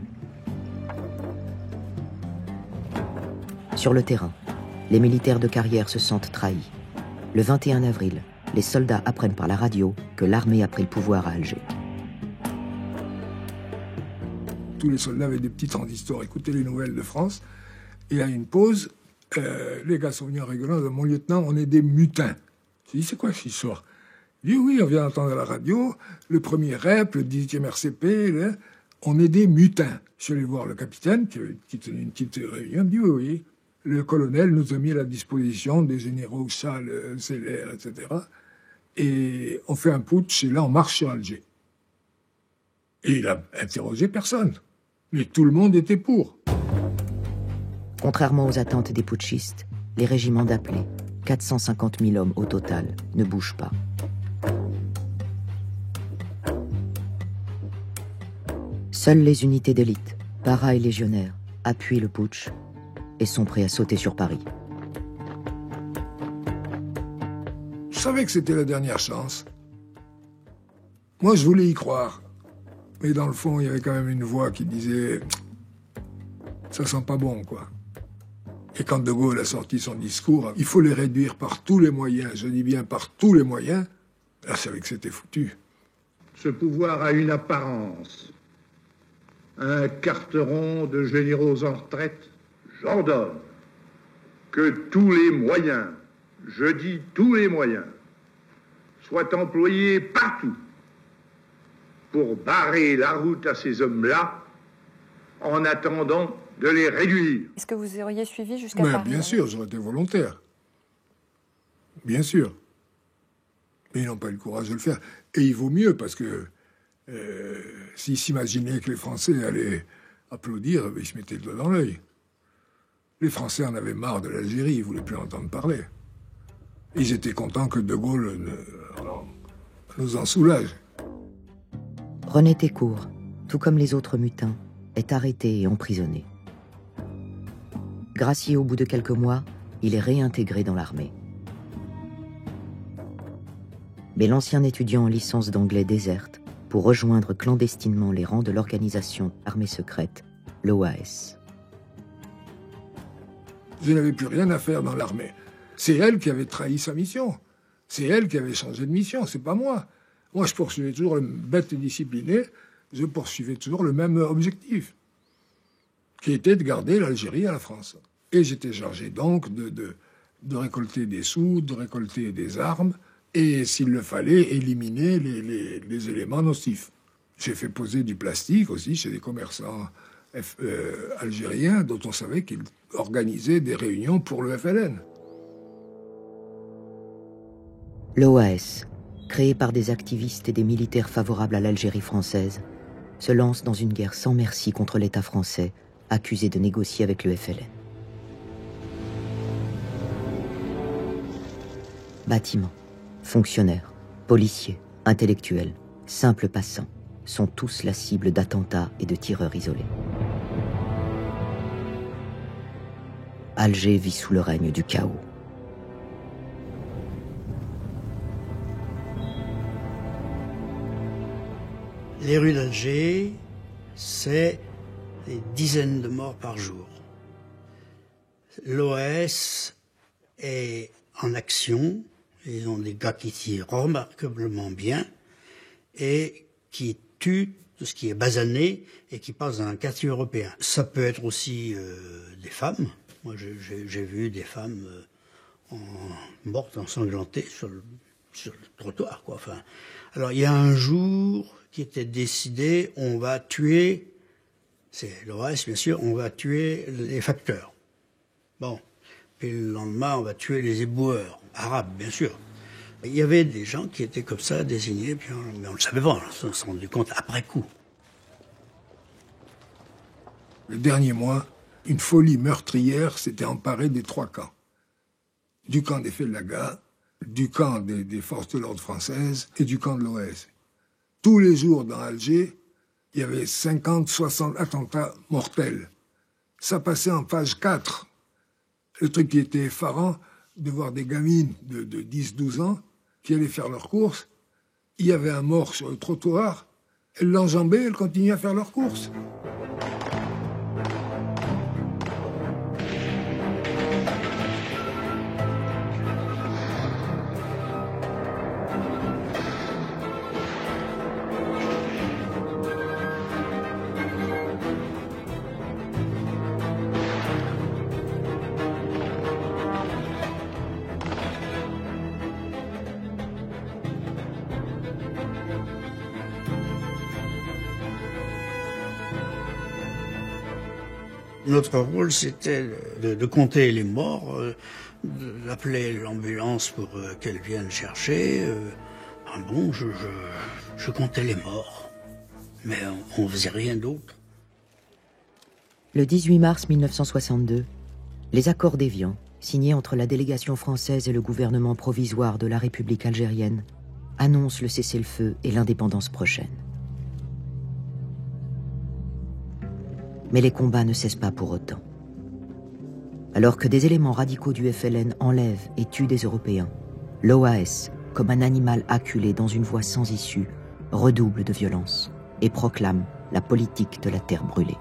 Sur le terrain, les militaires de carrière se sentent trahis. Le 21 avril, les soldats apprennent par la radio que l'armée a pris le pouvoir à Alger. Tous les soldats avaient des petits transistors, écoutaient les nouvelles de France, et à une pause, les gars sont venus en rigolant, ils disent « Mon lieutenant, on est des mutins ». Je dis « C'est quoi cette histoire ?» Il dit « Oui, on vient d'entendre à la radio, le premier REP, le 18e RCP, on est des mutins ». Je suis allé voir le capitaine, qui tenait une petite réunion, il me dit « Oui, oui, le colonel nous a mis à la disposition des généraux Chal, Zeller, etc. Et on fait un putsch, et là, on marche sur Alger. » Et il a interrogé personne. Mais tout le monde était pour. Contrairement aux attentes des putschistes, les régiments d'appelés, 450 000 hommes au total, ne bougent pas. Seules les unités d'élite, paras et légionnaires, appuient le putsch et sont prêts à sauter sur Paris. Je savais que c'était la dernière chance. Moi, je voulais y croire. Mais dans le fond, il y avait quand même une voix qui disait « ça sent pas bon, quoi ». Et quand De Gaulle a sorti son discours, il faut les réduire par tous les moyens, je dis bien par tous les moyens, là, je savais que c'était foutu. Ce pouvoir a une apparence. Un carteron de généraux en retraite, j'ordonne que tous les moyens, je dis tous les moyens, soient employés partout pour barrer la route à ces hommes-là en attendant de les réduire. Est-ce que vous auriez suivi jusqu'à Paris? Bien sûr, j'aurais été volontaire. Bien sûr. Mais ils n'ont pas eu le courage de le faire. Et il vaut mieux, parce que s'ils s'imaginaient que les Français allaient applaudir, ils se mettaient le doigt dans l'œil. Les Français en avaient marre de l'Algérie, ils ne voulaient plus entendre parler. Ils étaient contents que De Gaulle nous en soulage. René Thécourt, tout comme les autres mutins, est arrêté et emprisonné. Gracié au bout de quelques mois, il est réintégré dans l'armée. Mais l'ancien étudiant en licence d'anglais déserte pour rejoindre clandestinement les rangs de l'organisation armée secrète, l'OAS. Je n'avais plus rien à faire dans l'armée. C'est elle qui avait trahi sa mission. C'est elle qui avait changé de mission, c'est pas moi. Moi, je poursuivais toujours, bête et discipliné, je poursuivais toujours le même objectif, qui était de garder l'Algérie à la France. Et j'étais chargé donc de récolter des sous, de récolter des armes, et s'il le fallait, éliminer les éléments nocifs. J'ai fait poser du plastique aussi chez des commerçants algériens dont on savait qu'ils organisaient des réunions pour le FLN. L'OAS, créé par des activistes et des militaires favorables à l'Algérie française, se lance dans une guerre sans merci contre l'État français, accusé de négocier avec le FLN. Bâtiments, fonctionnaires, policiers, intellectuels, simples passants, sont tous la cible d'attentats et de tireurs isolés. Alger vit sous le règne du chaos. Les rues d'Alger, c'est des dizaines de morts par jour. L'OAS est en action, ils ont des gars qui tirent remarquablement bien et qui tuent tout ce qui est basané et qui passe dans un quartier européen. Ça peut être aussi des femmes. Moi, j'ai vu des femmes mortes, ensanglantées sur le trottoir, quoi. Enfin, alors, il y a un jour qui était décidé, on va tuer, c'est l'OAS bien sûr, on va tuer les facteurs. Bon, puis le lendemain, on va tuer les éboueurs, arabes, bien sûr. Il y avait des gens qui étaient comme ça, désignés, puis mais on ne le savait pas, on s'est rendu compte après coup. Le dernier mois, une folie meurtrière s'était emparée des 3 camps. Du camp des Félagas, du camp des forces de l'ordre françaises et du camp de l'OS. Tous les jours dans Alger, il y avait 50, 60 attentats mortels. Ça passait en page 4. Le truc qui était effarant, de voir des gamines de 10, 12 ans qui allaient faire leurs courses. Il y avait un mort sur le trottoir. Elles l'enjambaient, elles continuaient à faire leurs courses. Notre rôle, c'était de compter les morts, d'appeler l'ambulance pour qu'elle vienne chercher. Je comptais les morts, mais on faisait rien d'autre. Le 18 mars 1962, les accords d'Évian, signés entre la délégation française et le gouvernement provisoire de la République algérienne, annoncent le cessez-le-feu et l'indépendance prochaine. Mais les combats ne cessent pas pour autant. Alors que des éléments radicaux du FLN enlèvent et tuent des Européens, l'OAS, comme un animal acculé dans une voie sans issue, redouble de violence et proclame la politique de la terre brûlée.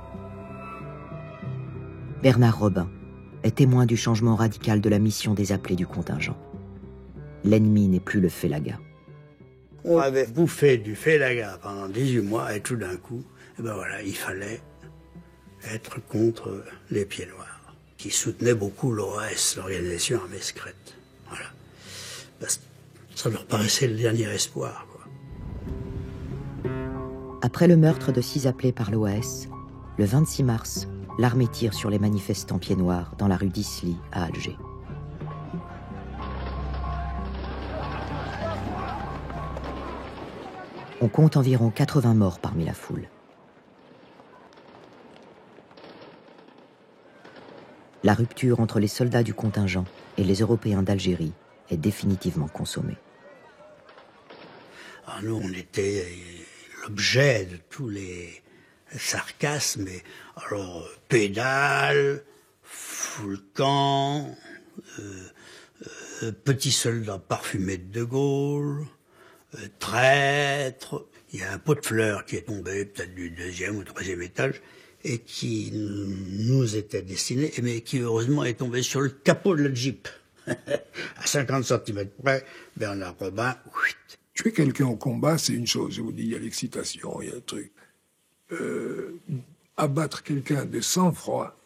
Bernard Robin est témoin du changement radical de la mission des appelés du contingent. L'ennemi n'est plus le Félaga. On avait bouffé du Félaga pendant 18 mois et tout d'un coup, il fallait être contre les Pieds Noirs, qui soutenaient beaucoup l'OAS, l'Organisation Armée Secrète. Voilà. Parce que ça leur paraissait le dernier espoir, quoi. Après le meurtre de 6 appelés par l'OAS, le 26 mars, l'armée tire sur les manifestants Pieds Noirs dans la rue d'Isly à Alger. On compte environ 80 morts parmi la foule. La rupture entre les soldats du contingent et les Européens d'Algérie est définitivement consommée. Nous, on était l'objet de tous les sarcasmes. Alors, pédale, foule-camp, petit soldat parfumé de Gaulle, traître. Il y a un pot de fleurs qui est tombé peut-être du 2e ou 3e étage et qui nous était destiné, mais qui heureusement est tombé sur le capot de la Jeep. À 50 cm près, Bernard Robin. Tuer quelqu'un au combat, c'est une chose. Je vous dis, il y a l'excitation, il y a le truc. Abattre quelqu'un de sang-froid,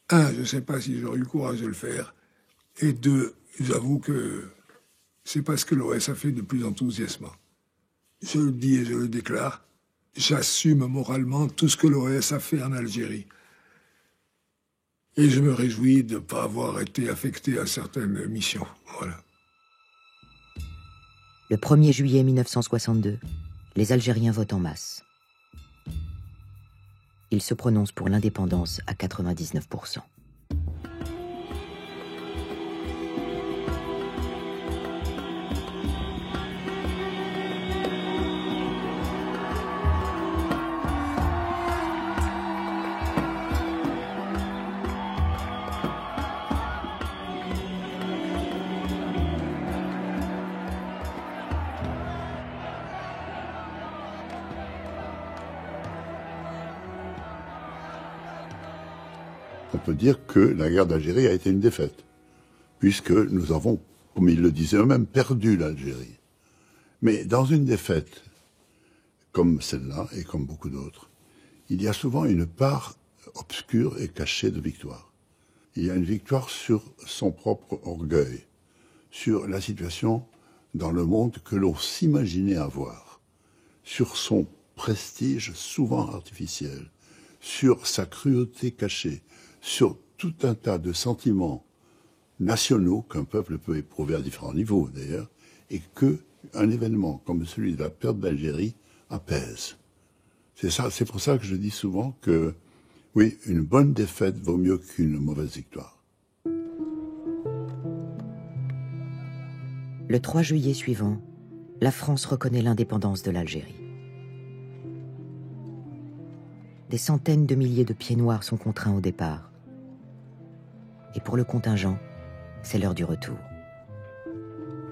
je ne sais pas si j'aurais eu le courage de le faire. Et 2, j'avoue que c'est pas ce que l'OS a fait de plus enthousiasmant. Je le dis et je le déclare. J'assume moralement tout ce que l'OS a fait en Algérie. Et je me réjouis de ne pas avoir été affecté à certaines missions. Voilà. Le 1er juillet 1962, les Algériens votent en masse. Ils se prononcent pour l'indépendance à 99%. On peut dire que la guerre d'Algérie a été une défaite, puisque nous avons, comme ils le disaient eux-mêmes, perdu l'Algérie. Mais dans une défaite, comme celle-là, et comme beaucoup d'autres, il y a souvent une part obscure et cachée de victoire. Il y a une victoire sur son propre orgueil, sur la situation dans le monde que l'on s'imaginait avoir, sur son prestige souvent artificiel, sur sa cruauté cachée, sur tout un tas de sentiments nationaux qu'un peuple peut éprouver à différents niveaux d'ailleurs, et qu'un événement comme celui de la perte d'Algérie apaise. C'est pour ça que je dis souvent que, oui, une bonne défaite vaut mieux qu'une mauvaise victoire. Le 3 juillet suivant, la France reconnaît l'indépendance de l'Algérie. Des centaines de milliers de pieds noirs sont contraints au départ. Et pour le contingent, c'est l'heure du retour.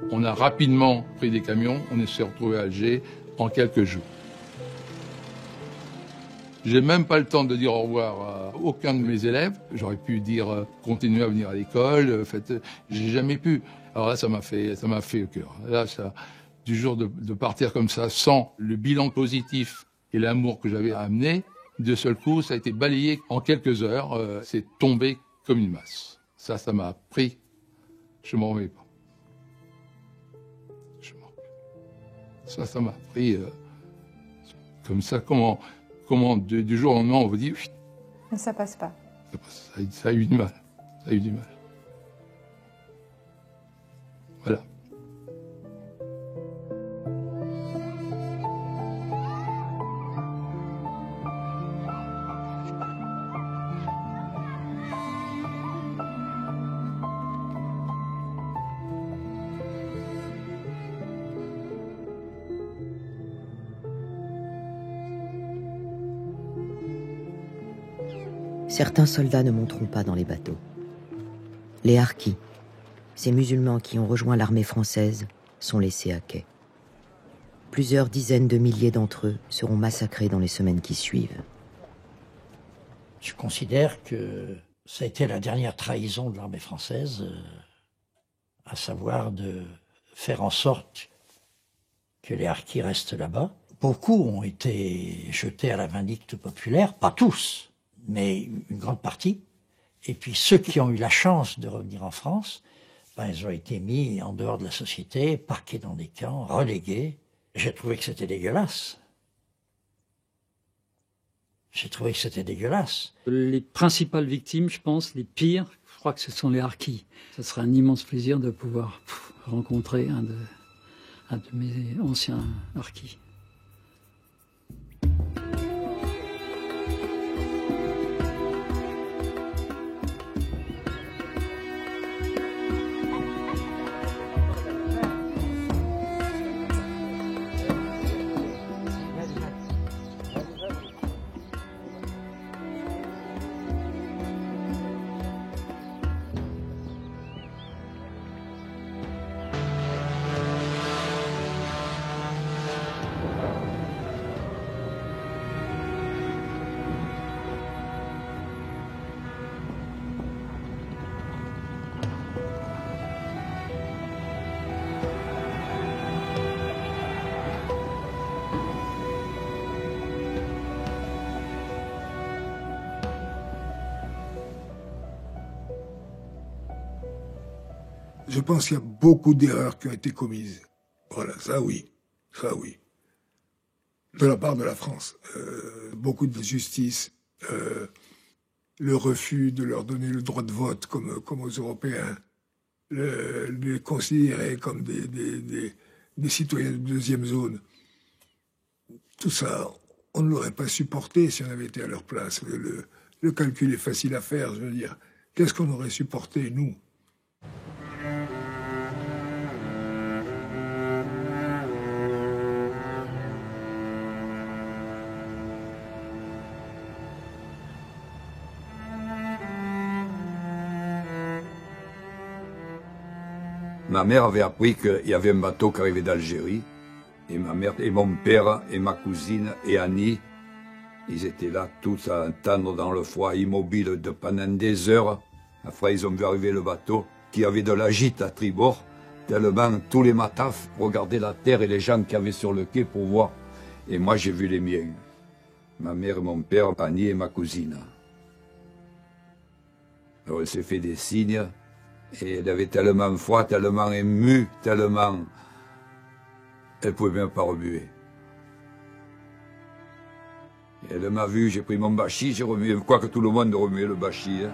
On a rapidement pris des camions, on s'est retrouvé à Alger en quelques jours. J'ai même pas le temps de dire au revoir à aucun de mes élèves. J'aurais pu dire continuez à venir à l'école, j'ai jamais pu. Alors là, ça m'a fait au cœur. Là, du jour de partir comme ça, sans le bilan positif et l'amour que j'avais amené, de seul coup, ça a été balayé en quelques heures. C'est tombé comme une masse. Ça m'a pris. Je m'en remets pas. Ça m'a pris comme ça. Comment du jour au lendemain, on vous dit... Mais ça passe pas. Ça a eu du mal. Ça a eu du mal. Voilà. Certains soldats ne monteront pas dans les bateaux. Les harkis, ces musulmans qui ont rejoint l'armée française, sont laissés à quai. Plusieurs dizaines de milliers d'entre eux seront massacrés dans les semaines qui suivent. Je considère que ça a été la dernière trahison de l'armée française, à savoir de faire en sorte que les harkis restent là-bas. Beaucoup ont été jetés à la vindicte populaire, pas tous, mais une grande partie. Et puis ceux qui ont eu la chance de revenir en France, ils ont été mis en dehors de la société, parqués dans des camps, relégués. J'ai trouvé que c'était dégueulasse. Les principales victimes, je pense, les pires, je crois que ce sont les harkis. Ce serait un immense plaisir de pouvoir rencontrer un de mes anciens harkis. Je pense qu'il y a beaucoup d'erreurs qui ont été commises. Voilà, ça oui. De la part de la France. Beaucoup d'injustice. Le refus de leur donner le droit de vote comme aux Européens. Les considérer comme des citoyens de deuxième zone. Tout ça, on ne l'aurait pas supporté si on avait été à leur place. Le calcul est facile à faire, je veux dire. Qu'est-ce qu'on aurait supporté, nous ? Ma mère avait appris qu'il y avait un bateau qui arrivait d'Algérie. Et ma mère et mon père et ma cousine et Annie, ils étaient là tous à attendre dans le froid, immobiles pendant des heures. Après, ils ont vu arriver le bateau qui avait de la gîte à tribord, tellement tous les matins regardaient la terre et les gens qui avaient sur le quai pour voir. Et moi, j'ai vu les miens. Ma mère et mon père, Annie et ma cousine. Alors, elle s'est fait des signes. Et elle avait tellement froid, tellement émue, tellement... Elle pouvait même pas remuer. Et elle m'a vu, j'ai pris mon bâchi, j'ai remué, quoique tout le monde remuait le bâchi. Hein.